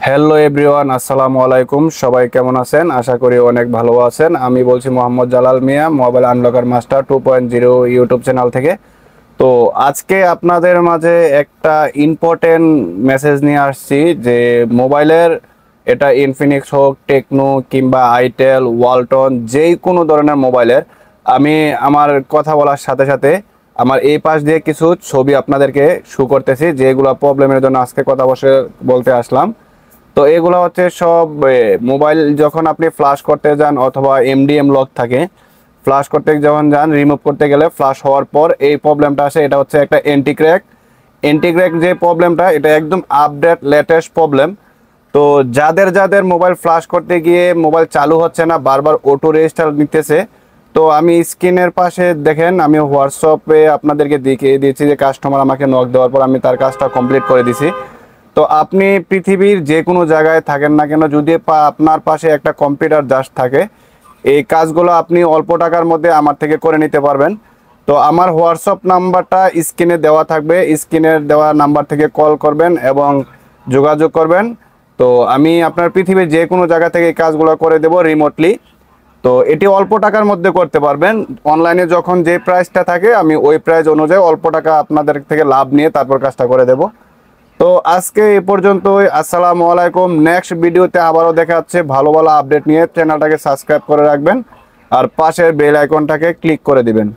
Hello everyone, আসসালামু আলাইকুম। সবাই কেমন আছেন? আশা করি অনেক ভালো আছেন। আমি বলছি Mohammad Jalal Mia, mobile unlocker master 2.0 YouTube channel থেকে। তো আজকে আপনাদের মাঝে একটা ইম্পর্টেন্ট মেসেজ নিয়ে আসছি যে মোবাইলের, এটা ইনফিনিক্স হোক, টেকনো কিংবা আইটেল, ওয়ালটন, যেই কোনো ধরনের মোবাইলের আমি আমার কথা বলার সাথে সাথে আমার এই পাশ দিয়ে কিছু ছবি আপনাদেরকে শো করতেছি, যেগুলো প্রবলেমের জন্য আজকে কথা বলতে আসলাম। তো এগুলো হচ্ছে সব মোবাইল যখন আপনি ফ্লাশ করতে যান অথবা এমডিএম লক থাকে, ফ্লাশ করতে যখন যান, রিমুভ করতে গেলে ফ্লাশ হওয়ার পর এই প্রবলেমটা আসে। এটা হচ্ছে একটা এন্টি ক্র্যাক যে প্রবলেমটা, এটা একদম আপডেট লেটেস্ট প্রবলেম। তো যাদের যাদের মোবাইল ফ্লাশ করতে গিয়ে মোবাইল চালু হচ্ছে না, বারবার অটো রেজিস্টার নিতেছে, তো আমি স্ক্রিনের পাশে দেখেন, আমি হোয়াটসঅ্যাপে আপনাদেরকে দেখিয়ে দিয়েছি যে কাস্টমার আমাকে নক দেওয়ার পর আমি তার কাজটা কমপ্লিট করে দিছি। তো আপনি পৃথিবীর যে কোনো জায়গায় থাকেন না কেন, যদি আপনার পাশে একটা কম্পিউটার জাস্ট থাকে, এই কাজগুলো আপনি অল্প টাকার মধ্যে আমার থেকে করে নিতে পারবেন। তো আমার হোয়াটসঅ্যাপ নাম্বারটা স্ক্রিনে দেওয়া থাকবে, স্ক্রিনের দেওয়া নাম্বার থেকে কল করবেন এবং যোগাযোগ করবেন। তো আমি আপনার পৃথিবীর যে কোনো জায়গা থেকে এই কাজগুলো করে দেব রিমোটলি। তো এটি অল্প টাকার মধ্যে করতে পারবেন। অনলাইনে যখন যে প্রাইসটা থাকে, আমি ওই প্রাইস অনুযায়ী অল্প টাকা আপনাদের থেকে লাভ নিয়ে তারপর কাজটা করে দেব। তো আজকে এ পর্যন্তই। আসসালামু আলাইকুম। নেক্সট ভিডিওতে আবারও দেখা যাচ্ছে ভালো ভালো আপডেট নিয়ে। চ্যানেলটাকে সাবস্ক্রাইব করে রাখবেন আর পাশের বেল আইকনটাকে ক্লিক করে দিবেন।